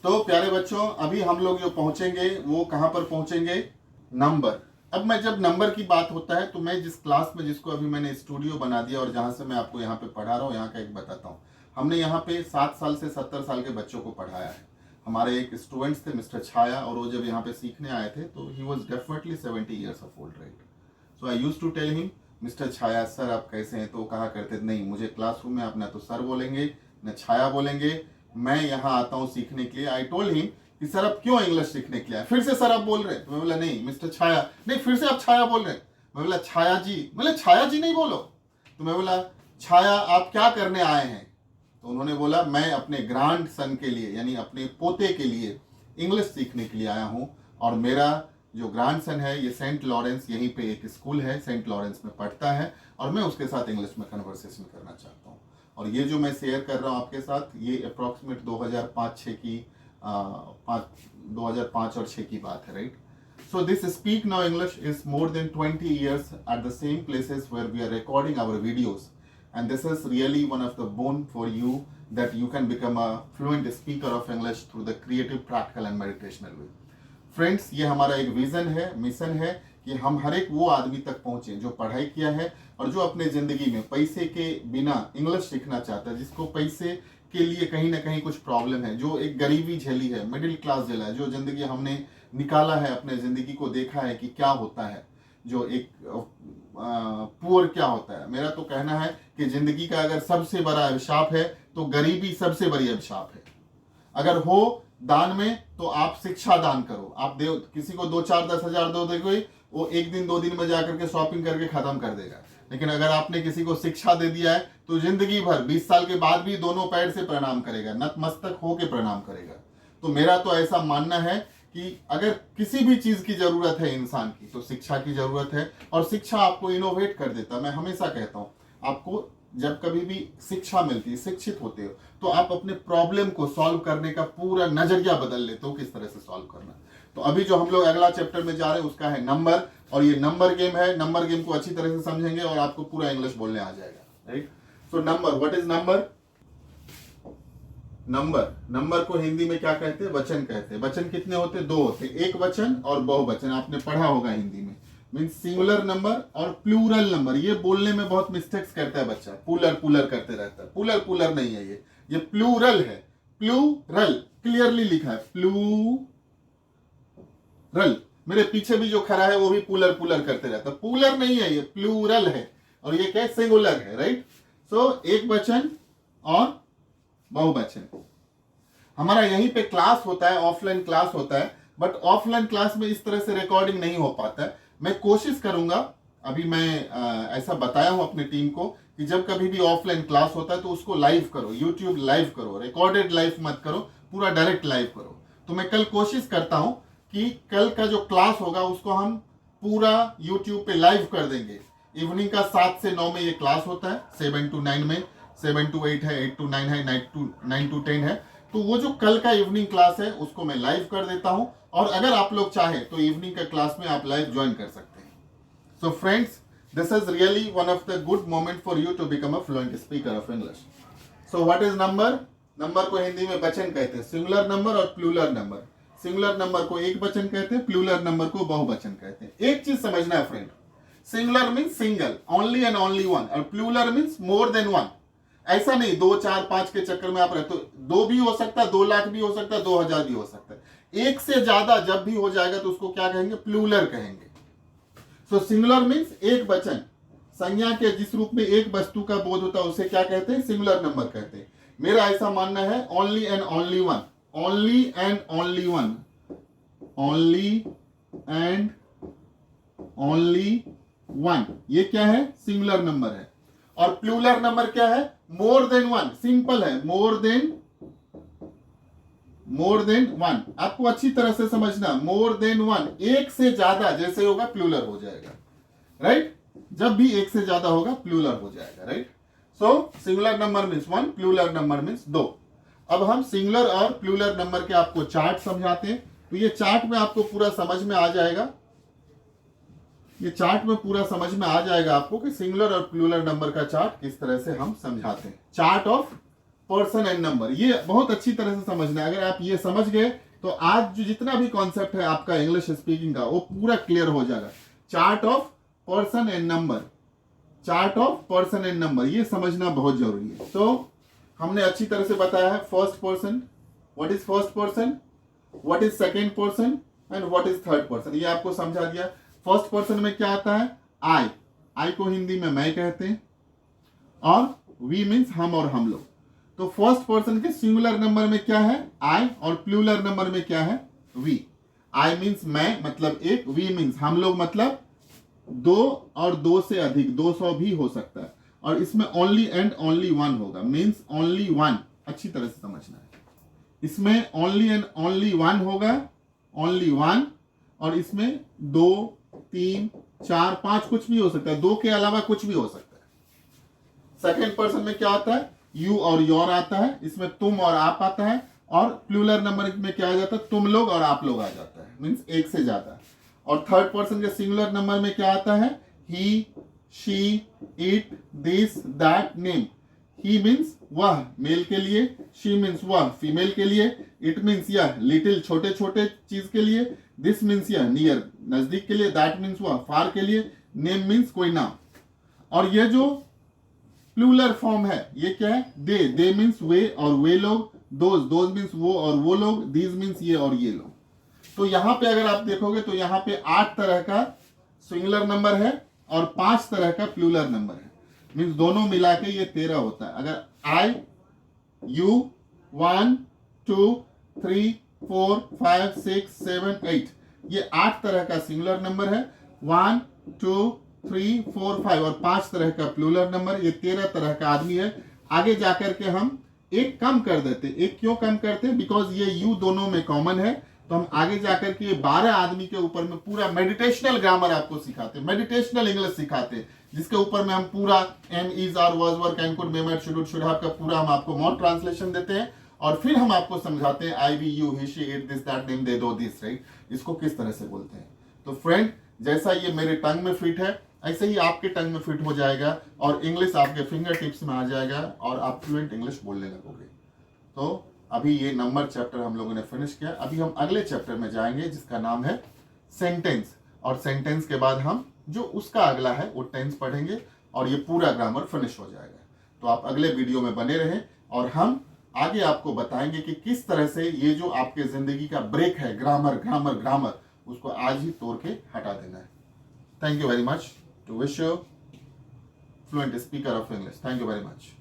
तो प्यारे बच्चों, अभी हम लोग जो पहुंचेंगे वो कहां पर पहुंचेंगे? नंबर। अब मैं जब नंबर की बात होता है तो मैं जिस क्लास में, जिसको अभी मैंने स्टूडियो बना दिया और जहां से मैं आपको यहाँ पे पढ़ा रहा हूँ, यहाँ का एक बताता हूँ। हमने यहाँ पे 7 साल से 70 साल के बच्चों को पढ़ाया है। हमारे एक स्टूडेंट्स थे मिस्टर छाया, और वो जब यहाँ पे सीखने आए थे तो he was definitely 70 years of old, right. So I use to tell him, mister Chhaya sir आप कैसे हैं? तो वो कहा करते थे, नहीं मुझे क्लासरूम में आप ना तो सर बोलेंगे न छाया बोलेंगे, मैं यहाँ आता हूँ सीखने के लिए। आई टोल्ड हिम कि सर आप क्यों इंग्लिश सीखने के लिए आए? फिर से सर आप बोल रहे हैं। तो मैं बोला नहीं मिस्टर छाया, नहीं फिर से आप छाया बोल रहे हैं। मैं बोला छाया जी, बोले छाया जी नहीं बोलो। तो मैं बोला छाया आप क्या करने आए हैं? तो उन्होंने बोला मैं अपने ग्रैंड सन के लिए, यानी अपने पोते के लिए इंग्लिश सीखने के लिए आया हूँ, और मेरा जो ग्रैंड सन है ये सेंट लॉरेंस, यहीं पे एक स्कूल है सेंट लॉरेंस में पढ़ता है, और मैं उसके साथ इंग्लिश में कन्वर्सेशन करना चाहता हूँ। और ये जो मैं शेयर कर रहा हूँ आपके साथ, ये अप्रॉक्सीमेट 2005-6 की 2005 और 6 की बात है, right. So this Speak Now English is more than 20 years at the same places where we are recording our videos, and this is really one of the boon for you that you can become a fluent speaker of English through the creative, practical and meditational way. Friends, ये हमारा एक vision है, mission है कि हम हर एक वो आदमी तक पहुंचे जो पढ़ाई किया है और जो अपने जिंदगी में पैसे के बिना इंग्लिश सीखना चाहता है, जिसको पैसे के लिए कहीं ना कहीं कुछ प्रॉब्लम है, जो एक गरीबी झेली है, मिडिल क्लास झेला है, जो जिंदगी हमने निकाला है, अपने जिंदगी को देखा है कि क्या होता है, जो एक पुअर क्या होता है। मेरा तो कहना है कि जिंदगी का अगर सबसे बड़ा अभिशाप है तो गरीबी सबसे बड़ी अभिशाप है। अगर हो दान में तो आप शिक्षा दान करो। आप दे किसी को 2-4-10 हज़ार दो दोगे, वो 1 दिन 2 दिन में जाकर के शॉपिंग करके खत्म कर देगा। लेकिन अगर आपने किसी को शिक्षा दे दिया है तो जिंदगी भर 20 साल के बाद भी दोनों पैर से प्रणाम करेगा, नतमस्तक होके प्रणाम करेगा। तो मेरा तो ऐसा मानना है कि अगर किसी भी चीज की जरूरत है इंसान की तो शिक्षा की जरूरत है, और शिक्षा आपको इनोवेट कर देता है। मैं हमेशा कहता हूँ, आपको जब कभी भी शिक्षा मिलती है, शिक्षित होते हो, तो आप अपने प्रॉब्लम को सॉल्व करने का पूरा नजरिया बदल लेते हो, किस तरह से सॉल्व करना। तो अभी जो हम लोग अगला चैप्टर में जा रहे हैं उसका है नंबर, और ये नंबर गेम है। नंबर गेम को अच्छी तरह से समझेंगे और आपको पूरा इंग्लिश बोलने आ जाएगा, right. So number, what is number? Number को हिंदी में क्या कहते हैं? वचन कहते हैं। वचन कितने होते हैं? 2 होते हैं, एक वचन और बहुवचन। आपने पढ़ा होगा हिंदी में, मीन सिंगुलर नंबर और प्लूरल नंबर। ये बोलने में बहुत मिस्टेक्स करता है बच्चा, पुलर करते रहता है। पुलर नहीं है, ये प्लूरल है। प्लूरल क्लियरली लिखा है, प्लूरल। मेरे पीछे भी जो खड़ा है वो भी पुलर करते रहता है। पुलर नहीं है, ये प्लूरल है, और ये क्या है? सिंगुलर है, राइट। सो एक वचन और बहुवचन। हमारा यहीं पे क्लास होता है, ऑफलाइन क्लास होता है, बट ऑफलाइन क्लास में इस तरह से रिकॉर्डिंग नहीं हो पाता है। मैं कोशिश करूंगा, अभी मैं ऐसा बताया हूं अपनी टीम को कि जब कभी भी ऑफलाइन क्लास होता है तो उसको लाइव करो, यूट्यूब लाइव करो, रिकॉर्डेड लाइव मत करो, पूरा डायरेक्ट लाइव करो। तो मैं कल कोशिश करता हूं कि कल का जो क्लास होगा उसको हम पूरा यूट्यूब पे लाइव कर देंगे। इवनिंग का 7 से 9 में ये क्लास होता है, 7 to 9 में, 7 to 8 है, 8 to 9 है, 9 to 10 है। तो वो जो कल का इवनिंग क्लास है उसको मैं लाइव कर देता हूं, और अगर आप लोग चाहे तो इवनिंग का क्लास में आप लाइव ज्वाइन कर सकते हैं। So friends, this is really one of the good moment for you to become a fluent speaker of English. So what is number? Number को हिंदी में वचन कहते हैं, सिंगुलर नंबर और प्लूरल नंबर। सिंगुलर नंबर को एक वचन कहते हैं, प्लूरल नंबर को बहुवचन कहते हैं। एक चीज समझना है friend, singular means single, only and only one, और plural means more than one. ऐसा नहीं 2, 4, 5 के चक्कर में आप रहते हो। 2 भी हो सकता है, 2 लाख भी हो सकता है, 2000 भी हो सकता है। एक से ज्यादा जब भी हो जाएगा तो उसको क्या कहेंगे? प्लूरल कहेंगे। सो सिंगुलर मीन्स एक वचन, संज्ञा के जिस रूप में एक वस्तु का बोध होता है उसे क्या कहते हैं? सिंगुलर नंबर कहते हैं। मेरा ऐसा मानना है, only and only one, only and only one, only and only one, ये क्या है? सिंगुलर नंबर है। और प्लूरल नंबर क्या है? मोर देन वन, सिंपल है, मोर देन वन। आपको अच्छी तरह से समझना, मोर देन वन, एक से ज्यादा जैसे होगा प्लूरल हो जाएगा, राइट। जब भी एक से ज्यादा होगा प्लूरल हो जाएगा, right. So singular number means 1, plural number means 2। अब हम सिंगुलर और प्लूरल नंबर के आपको चार्ट समझाते हैं। तो ये चार्ट में आपको पूरा समझ में आ जाएगा, ये चार्ट में पूरा समझ में आ जाएगा आपको कि सिंगुलर और प्लूरल नंबर का चार्ट किस तरह से हम समझाते हैं। Chart of person and number, ये बहुत अच्छी तरह से समझना है। अगर आप ये समझ गए तो आज जो जितना भी कॉन्सेप्ट है आपका इंग्लिश स्पीकिंग का वो पूरा क्लियर हो जाएगा। Chart of person and number, chart of person and number, ये समझना बहुत जरूरी है। तो हमने अच्छी तरह से बताया है first person, what is first person, what is second person and what is third person, ये आपको समझा दिया। फर्स्ट पर्सन में क्या आता है, आई, आई को हिंदी में मैं कहते हैं, और वी मीन्स हम और हम लोग। तो फर्स्ट पर्सन के सिंगुलर नंबर में क्या है, आई, और प्लूरल नंबर में क्या है, वी। आई मीन्स मैं मतलब एक, वी मीन्स हम लोग मतलब दो, और दो से अधिक 200 भी हो सकता है, और इसमें ओनली एंड ओनली वन होगा, मीन्स ओनली वन, अच्छी तरह से समझना है। इसमें ओनली एंड ओनली वन होगा, ओनली वन, और इसमें 2, 3, 4, 5 कुछ भी हो सकता है, 2 के अलावा कुछ भी हो सकता है। सेकेंड पर्सन में क्या आता है, यू और योर आता है, इसमें तुम और आप आता है, और प्लूरल नंबर में क्या आ जाता है, तुम लोग और आप लोग आ जाता है, मीन्स एक से ज्यादा। और थर्ड पर्सन के सिंगुलर नंबर में क्या आता है, he, she, it, this, that, name. He means वह मेल के लिए, शी मीन्स वह फीमेल के लिए, इट मीन्स यह लिटिल छोटे छोटे चीज के लिए, दिस मीन्स यह नियर नजदीक के लिए, दैट मीन्स वह फार के लिए, नेम मीन्स कोई नाम। और ये जो प्लूरल फॉर्म है ये क्या है, दे मीन्स वे और वे लोग, दोज मीन्स वो और वो लोग, दीज मीन्स ये और ये लोग। तो यहां पे अगर आप देखोगे तो यहां पे 8 तरह का सिंगुलर नंबर है और 5 तरह का प्लूरल नंबर है, मीन्स दोनों मिला के ये 13 होता है। अगर आई, यू, 1, 2, 3, 4, 5, 6, 7, 8, ये 8 तरह का सिंगुलर नंबर है। 1, 2, 3, 4, 5 और 5 तरह का प्लूरल नंबर, ये 13 तरह का आदमी है। आगे जाकर के हम एक कम कर देते, एक क्यों कम करते, बिकॉज ये यू दोनों में कॉमन है, तो हम आगे जाकर के 12 आदमी के ऊपर में पूरा मेडिटेशनल ग्रामर आपको सिखाते, मेडिटेशनल इंग्लिश सिखाते, जिसके ऊपर में हम पूरा am, is, are, was, were, can, could, may, might, should, should have का पूरा हम आपको मोर ट्रांसलेशन देते हैं, और फिर हम आपको समझाते हैं I, we, you, he, she, it, this, that, name, they, दो, दिस, राइट, इसको किस तरह से बोलते हैं। तो फ्रेंड, जैसा ये मेरे टंग में फिट है ऐसे ही आपके टंग में फिट हो जाएगा, और इंग्लिश आपके फिंगर टिप्स में आ जाएगा, और आप फ्लुएंट इंग्लिश बोलने लगोगे। तो अभी ये नंबर चैप्टर हम लोगों ने फिनिश किया, अभी हम अगले चैप्टर में जाएंगे जिसका नाम है सेंटेंस, और सेंटेंस के बाद हम जो उसका अगला है वो टेंस पढ़ेंगे, और ये पूरा ग्रामर फिनिश हो जाएगा। तो आप अगले वीडियो में बने रहें, और हम आगे आपको बताएंगे कि किस तरह से ये जो आपके जिंदगी का ब्रेक है ग्रामर ग्रामर ग्रामर, उसको आज ही तोड़ के हटा देना है। Thank you very much, to wish you fluent speaker of English. Thank you very much.